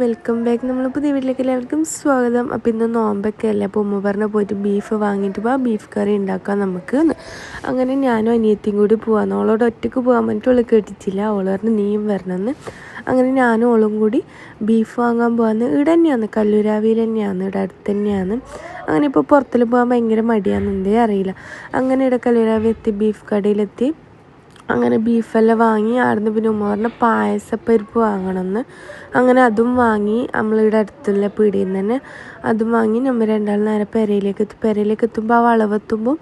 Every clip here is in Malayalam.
Welcome back. നമ്മൾ പുതിയ വീട്ടിലേക്ക് എല്ലാവർക്കും സ്വാഗതം. അപ്പോൾ ഇന്ന് നോമ്പൊക്കെ അല്ലേ, അപ്പോൾ ഉമ്മ പറഞ്ഞ് പോയിട്ട് ബീഫ് വാങ്ങിയിട്ട് പോവാം, ബീഫ് കറി ഉണ്ടാക്കാം നമുക്ക്. അങ്ങനെ ഞാനും അനിയത്തിയും കൂടി പോകാമെന്ന്. അവളോട് ഒറ്റയ്ക്ക് പോകാൻ പറ്റുള്ളൂ, കേട്ടിട്ടില്ല. അവൾ പറഞ്ഞ് നീയും വരണമെന്ന്. അങ്ങനെ ഞാനും അവളും കൂടി ബീഫ് വാങ്ങാൻ പോകാമെന്ന്. ഇവിടെ തന്നെയാണ്, കല്ലൂരാവിയിൽ തന്നെയാണ്, ഇവിടെ അടുത്ത് തന്നെയാണ്. അങ്ങനെ ഇപ്പോൾ പുറത്തിൽ പോകാൻ ഭയങ്കര മടിയാണെന്ന്, എന്തേ അറിയില്ല. അങ്ങനെ ഇവിടെ കല്ലൂരാവി എത്തി, ബീഫ് കടയിലെത്തി. അങ്ങനെ ബീഫെല്ലാം വാങ്ങി. അവിടുന്ന് പിന്നെ ഉമ്മ പറഞ്ഞ പായസപ്പരിപ്പ് വാങ്ങണമെന്ന്. അങ്ങനെ അതും വാങ്ങി. നമ്മളിവിടെ അടുത്തുള്ള പീടിയിൽ നിന്ന് തന്നെ അതും വാങ്ങി. നമ്മൾ രണ്ടാളും നേരെ പെരയിലേക്ക് എത്തുമ്പോൾ ആ വളവെത്തുമ്പോൾ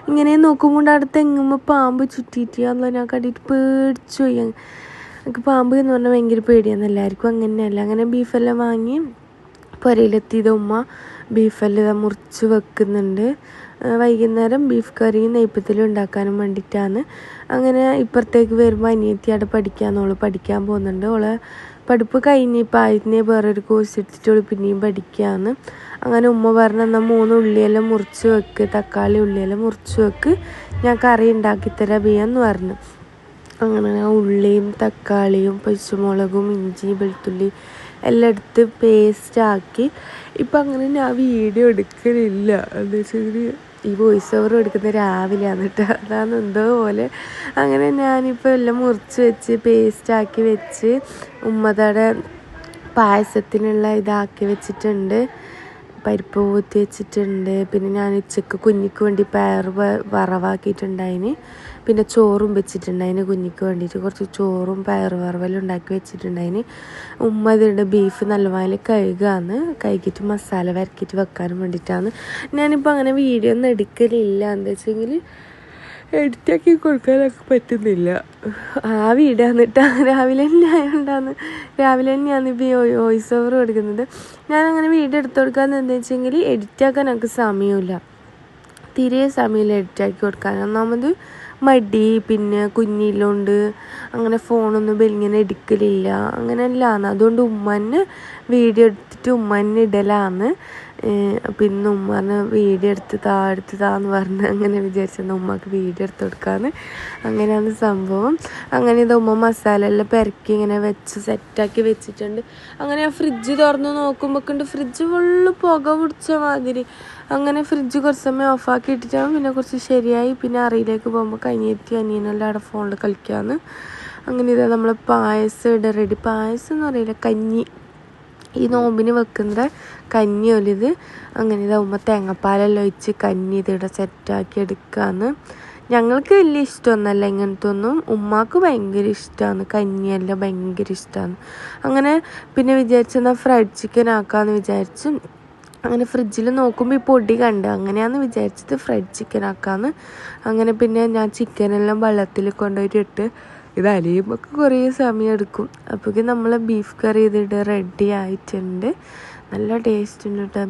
ഇങ്ങനെ നോക്കുമ്പോൾ അവിടെ തെങ്ങുമ്പോൾ പാമ്പ് ചുറ്റിയിട്ട് അല്ല, ഞാൻ കണ്ടിട്ട് പേടിച്ചു പോയി. എനിക്ക് പാമ്പ് എന്ന് പറഞ്ഞാൽ ഭയങ്കര പേടിയാണ്, എല്ലാവർക്കും അങ്ങനെയല്ല. അങ്ങനെ ബീഫെല്ലാം വാങ്ങി പുരയിലെത്തിയത് ഉമ്മ ബീഫെല്ലാം മുറിച്ച് വെക്കുന്നുണ്ട്. വൈകുന്നേരം ബീഫ് കറിയും നെയ്പ്പത്തിലും ഉണ്ടാക്കാനും വേണ്ടിയിട്ടാണ്. അങ്ങനെ ഇപ്പുറത്തേക്ക് വരുമ്പോൾ അനിയത്തി അവിടെ പഠിക്കാൻ പോകുന്നുണ്ട്. അവളെ പഠിപ്പ് കഴിഞ്ഞ് ഇപ്പം ആയിരുന്നേ വേറൊരു കോഴ്സ് എടുത്തിട്ട് പിന്നെയും പഠിക്കുകയാണ്. അങ്ങനെ ഉമ്മ പറഞ്ഞ എന്നാൽ 3 ഉള്ളിയെല്ലാം മുറിച്ച് വെക്ക്, തക്കാളി ഉള്ളിയെല്ലാം മുറിച്ച് വെക്ക്, ഞാൻ കറി ഉണ്ടാക്കിത്തരാം ബിയെന്ന് പറഞ്ഞു. അങ്ങനെ ഞാൻ ഉള്ളിയും തക്കാളിയും പച്ചമുളകും ഇഞ്ചി വെളുത്തുള്ളി എല്ലാം എടുത്ത് പേസ്റ്റാക്കി. ഇപ്പം അങ്ങനെ ഞാൻ വീഡിയോ എടുക്കലില്ല, എന്താ വെച്ചാൽ ഈ വോയിസ് ഓവർ എടുക്കുന്ന രാവിലെയാണ് കേട്ടോ, അതാണ് എന്തോ പോലെ. അങ്ങനെ ഞാനിപ്പോൾ എല്ലാം മുറിച്ച് വെച്ച് പേസ്റ്റാക്കി വെച്ച് ഉമ്മതയുടെ പായസത്തിനുള്ള ഇതാക്കി വെച്ചിട്ടുണ്ട്. പരിപ്പ് ഊറ്റി വെച്ചിട്ടുണ്ട്. പിന്നെ ഞാൻ ഉച്ചക്ക് കുഞ്ഞിക്ക് വേണ്ടി പയർ വറവാക്കിയിട്ടുണ്ടായിന്. പിന്നെ ചോറും വെച്ചിട്ടുണ്ടായിന് കുഞ്ഞിക്ക് വേണ്ടിയിട്ട്. കുറച്ച് ചോറും പയർ വറവെല്ലാം ഉണ്ടാക്കി വെച്ചിട്ടുണ്ടായിന്. ഉമ്മ ഇതിൻ്റെ ബീഫ് നല്ലപോലെ കഴുകിയിട്ട് മസാല വരക്കിയിട്ട് വെക്കാനും വേണ്ടിയിട്ടാണ്. ഞാനിപ്പോൾ അങ്ങനെ വീഡിയോ ഒന്നും എടുക്കലില്ല, എന്താ വെച്ചെങ്കിൽ എഡിറ്റാക്കി കൊടുക്കാനൊക്കെ പറ്റുന്നില്ല. ആ വീഡിയോ എന്നിട്ട് രാവിലെ തന്നെയാണ് ഇപ്പോൾ വോയിസ് ഓവർ കൊടുക്കുന്നത്. ഞാനങ്ങനെ വീഡിയോ എടുത്ത് കൊടുക്കാമെന്ന് എന്താ വെച്ചെങ്കിൽ എഡിറ്റാക്കാൻ എനിക്ക് സമയമില്ല, തീരെ സമയമില്ല എഡിറ്റാക്കി കൊടുക്കാൻ. ഒന്നാമത് മടി, പിന്നെ കുഞ്ഞില്ലോണ്ട് അങ്ങനെ ഫോണൊന്നും ഇങ്ങനെ എടുക്കലില്ല, അങ്ങനെയല്ലാന്ന്. അതുകൊണ്ട് ഉമ്മന്നെ വീഡിയോ എടുത്തിട്ട് ഉമ്മന്നെ ഇടലാന്ന്. പിന്നെ ഉമ്മ പറഞ്ഞ വീഡിയോ എടുത്ത് താന്ന് പറഞ്ഞ് അങ്ങനെ വിചാരിച്ചെന്നാൽ ഉമ്മക്ക് വീഡിയോ എടുത്ത് കൊടുക്കാമെന്ന്. അങ്ങനെയാണ് സംഭവം. അങ്ങനെ ഇത് ഉമ്മ മസാല എല്ലാം പെരക്കി ഇങ്ങനെ വെച്ച് സെറ്റാക്കി വെച്ചിട്ടുണ്ട്. അങ്ങനെ ആ ഫ്രിഡ്ജ് തുറന്ന് നോക്കുമ്പോഴേക്കുണ്ട് ഫ്രിഡ്ജ് ഫുള്ള് പുക പിടിച്ച മാതിരി. അങ്ങനെ ഫ്രിഡ്ജ് കുറച്ച് സമയം ഓഫാക്കി ഇട്ടിട്ടാണ് പിന്നെ കുറച്ച് ശരിയായി. പിന്നെ അറിയിലേക്ക് പോകുമ്പോൾ അനിയനെല്ലാം അവിടെ ഫോണിൽ കളിക്കാമെന്ന്. അങ്ങനെ ഇതാ നമ്മൾ പായസം ഇവിടെ റെഡി. പായസം എന്ന് പറയില്ല, കഞ്ഞി, ഈ നോമ്പിന് വെക്കുന്ന കഞ്ഞി ഒലിത്. അങ്ങനെ ഇതാവുമ്പോൾ തേങ്ങാപ്പാലെല്ലാം ഒഴിച്ച് കഞ്ഞി ഇതിവിടെ സെറ്റാക്കി എടുക്കാമെന്ന്. ഞങ്ങൾക്ക് വലിയ ഇഷ്ടമൊന്നുമല്ല ഇങ്ങനത്തെ ഒന്നും, ഉമ്മാക്ക് ഭയങ്കര ഇഷ്ടമാണ്, കഞ്ഞിയെല്ലാം ഭയങ്കര ഇഷ്ടമാണ്. അങ്ങനെ പിന്നെ വിചാരിച്ചെന്നാൽ ഫ്രൈഡ് ചിക്കൻ ആക്കാമെന്ന് വിചാരിച്ചു. അങ്ങനെ ഫ്രിഡ്ജിൽ നോക്കുമ്പോൾ ഈ പൊടി കണ്ട്, അങ്ങനെയാണ് വിചാരിച്ചത് ഫ്രൈഡ് ചിക്കൻ ആക്കാമെന്ന്. അങ്ങനെ പിന്നെ ഞാൻ ചിക്കനെല്ലാം വെള്ളത്തിൽ കൊണ്ടുപോയിട്ട് ഇത് അലിയുമ്പോൾ കുറേ സമയം എടുക്കും. അപ്പോഴേക്കും നമ്മൾ ബീഫ് കറി ഇതിട്ട് റെഡി ആയിട്ടുണ്ട്. നല്ല ടേസ്റ്റ് ഉണ്ട് കേട്ടോ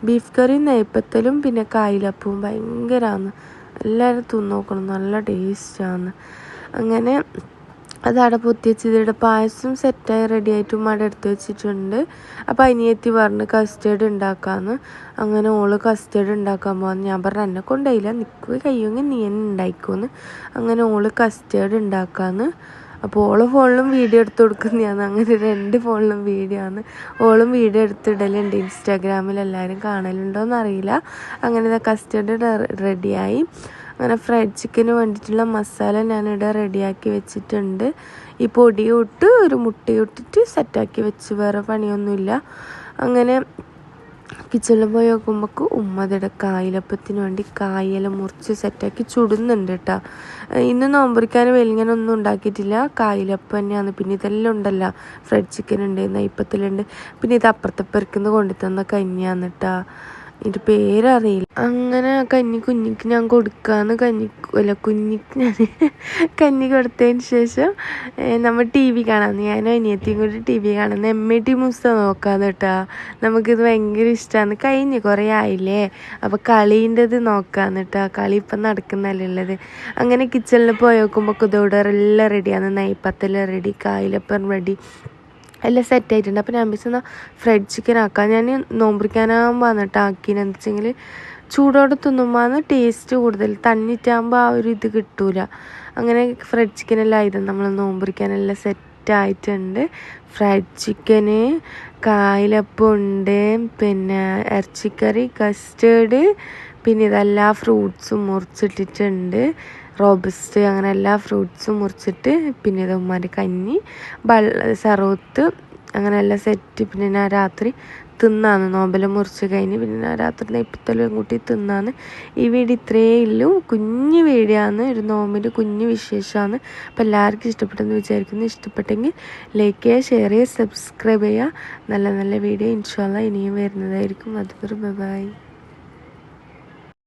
ബീഫ് കറി നെയ്പ്പത്തലും പിന്നെ കായിലപ്പവും ഭയങ്കരമാണ്. എല്ലാവരും തിന്നോക്കണം, നല്ല ടേസ്റ്റാണ്. അങ്ങനെ അതവിടെ പൊത്തി വെച്ച് ഇതിവിടെ പായസം സെറ്റായി റെഡി ആയിട്ടും അവിടെ എടുത്ത് വെച്ചിട്ടുണ്ട്. അപ്പോൾ അനിയത്തി പറഞ്ഞ് കസ്റ്റേർഡ് ഉണ്ടാക്കാമെന്ന്. അങ്ങനെ ഓള് കസ്റ്റേർഡ് ഉണ്ടാക്കാൻ പോകുന്നു. ഞാൻ പറഞ്ഞു എന്നെ കൊണ്ടായില്ല, നിൽക്കുക കഴിയുമെങ്കിൽ നീ എന്നെ ഉണ്ടായിക്കോന്ന്. അങ്ങനെ ഓള് കസ്റ്റേർഡ് ഉണ്ടാക്കാമെന്ന്. അപ്പോൾ ഓള് ഫോണിലും വീഡിയോ എടുത്ത് കൊടുക്കുന്നതാണ്. അങ്ങനെ 2 ഫോണിലും വീഡിയോ ആണ്. ഓളും വീഡിയോ എടുത്തിടലുണ്ട് ഇൻസ്റ്റാഗ്രാമിൽ, എല്ലാവരും കാണലുണ്ടോയെന്ന് അറിയില്ല. അങ്ങനെ കസ്റ്റേർഡ് റെഡിയായി. അങ്ങനെ ഫ്രൈഡ് ചിക്കന് വേണ്ടിയിട്ടുള്ള മസാല ഞാനിവിടെ റെഡിയാക്കി വെച്ചിട്ടുണ്ട്. ഈ പൊടിയും ഇട്ട് ഒരു മുട്ടയും ഇട്ടിട്ട് സെറ്റാക്കി വെച്ച്, വേറെ പണിയൊന്നുമില്ല. അങ്ങനെ കിച്ചണിൽ പോയി നോക്കുമ്പോൾ ഉമ്മതിടെ കായിലപ്പത്തിന് വേണ്ടി കായെല്ലാം മുറിച്ച് സെറ്റാക്കി ചുടുന്നുണ്ട് കേട്ടോ. ഇന്ന് നോമ്പറിക്കാൻ വെലിങ്ങനൊന്നും ഉണ്ടാക്കിയിട്ടില്ല, കായിലപ്പം തന്നെയാണ്. പിന്നെ ഇതെല്ലാം ഉണ്ടല്ലോ, ഫ്രൈഡ് ചിക്കൻ ഉണ്ട്, നെയ്പ്പത്തിലുണ്ട്, പിന്നെ ഇത് അപ്പുറത്തപ്പുറക്കുന്ന് കൊണ്ടുതന്ന കഞ്ഞിയാണ് കേട്ടോ, ഇതിൻ്റെ പേരറിയില്ല. അങ്ങനെ കുഞ്ഞിക്ക് ഞാൻ കൊടുക്കാമെന്ന്. കുഞ്ഞിക്ക് ഞാൻ കഞ്ഞി കൊടുത്തതിന് ശേഷം നമ്മൾ TV കാണാമെന്ന്. ഞാനും അനിയത്തിയും കൂടി TV കാണുന്നത് MAT മൂസ നോക്കാമെന്ന് കേട്ടോ. നമുക്കിത് ഭയങ്കര ഇഷ്ടമാണ്. കഴിഞ്ഞ് കുറേ ആയില്ലേ, അപ്പോൾ കളീൻ്റെത് നോക്കാമെന്ന് കേട്ടോ. കളി ഇപ്പം നടക്കുന്നതല്ലേ ഉള്ളത്. അങ്ങനെ കിച്ചണിൽ പോയി നോക്കുമ്പോൾ ഇതോടെ എല്ലാം റെഡിയാണ്. നെയ്പ്പത്തെല്ലാം റെഡി, കായിലപ്പം റെഡി, എല്ലാം സെറ്റായിട്ടുണ്ട്. അപ്പോൾ ഞാൻ വെച്ചാൽ ഫ്രൈഡ് ചിക്കൻ ആക്കാം. ഞാൻ നോമ്പറിക്കാനാകുമ്പോൾ എന്നിട്ട് ആക്കിയെന്ന് വെച്ചെങ്കിൽ ചൂടോടെ തിന്നുമ്പോൾ ടേസ്റ്റ് കൂടുതൽ, തണ്ണിട്ടാകുമ്പോൾ ആ ഒരു ഇത് കിട്ടൂല. അങ്ങനെ ഫ്രൈഡ് ചിക്കനെല്ലാം ആയിരുന്നു നമ്മൾ നോമ്പറിക്കാനെല്ലാം സെറ്റ് കംപ്ലീറ്റ് ആയിട്ടുണ്ട്. ഫ്രൈഡ് ചിക്കന്, കായലപ്പമുണ്ട്, പിന്നെ ഇറച്ചിക്കറി, കസ്റ്റേർഡ്, പിന്നെ ഇതെല്ലാ ഫ്രൂട്ട്സും മുറിച്ചിട്ടിട്ടുണ്ട്. റോബസ്റ്റ് അങ്ങനെ എല്ലാ ഫ്രൂട്ട്സും മുറിച്ചിട്ട്, പിന്നെ ഇത് ഉമ്മാൻ്റെ കഞ്ഞി, സർവത്ത്, അങ്ങനെ എല്ലാം സെറ്റ്. പിന്നെ ഞാൻ രാത്രി തിന്നാന്ന്, നോമ്പെല്ലാം മുറിച്ച് കഴിഞ്ഞ് പിന്നെ ഞാൻ രാത്രി നെയ്പ്പത്തെല്ലാം കൂട്ടി തിന്നാന്ന്. ഈ വീഡിയോ ഇത്രയേ ഉള്ളൂ. കുഞ്ഞു വീഡിയോ ആണ്, ഒരു നോമ്പിൻ്റെ കുഞ്ഞു വിശേഷമാണ്. അപ്പോൾ എല്ലാവർക്കും ഇഷ്ടപ്പെട്ടെന്ന് വിചാരിക്കുന്നു. ഇഷ്ടപ്പെട്ടെങ്കിൽ ലൈക്ക് ചെയ്യുക, ഷെയർ ചെയ്യുക, സബ്സ്ക്രൈബ് ചെയ്യുക. നല്ല നല്ല വീഡിയോ ഇൻഷാ അല്ലാഹ് ഇനിയും വരുന്നതായിരിക്കും. അതുവരെ ബൈ.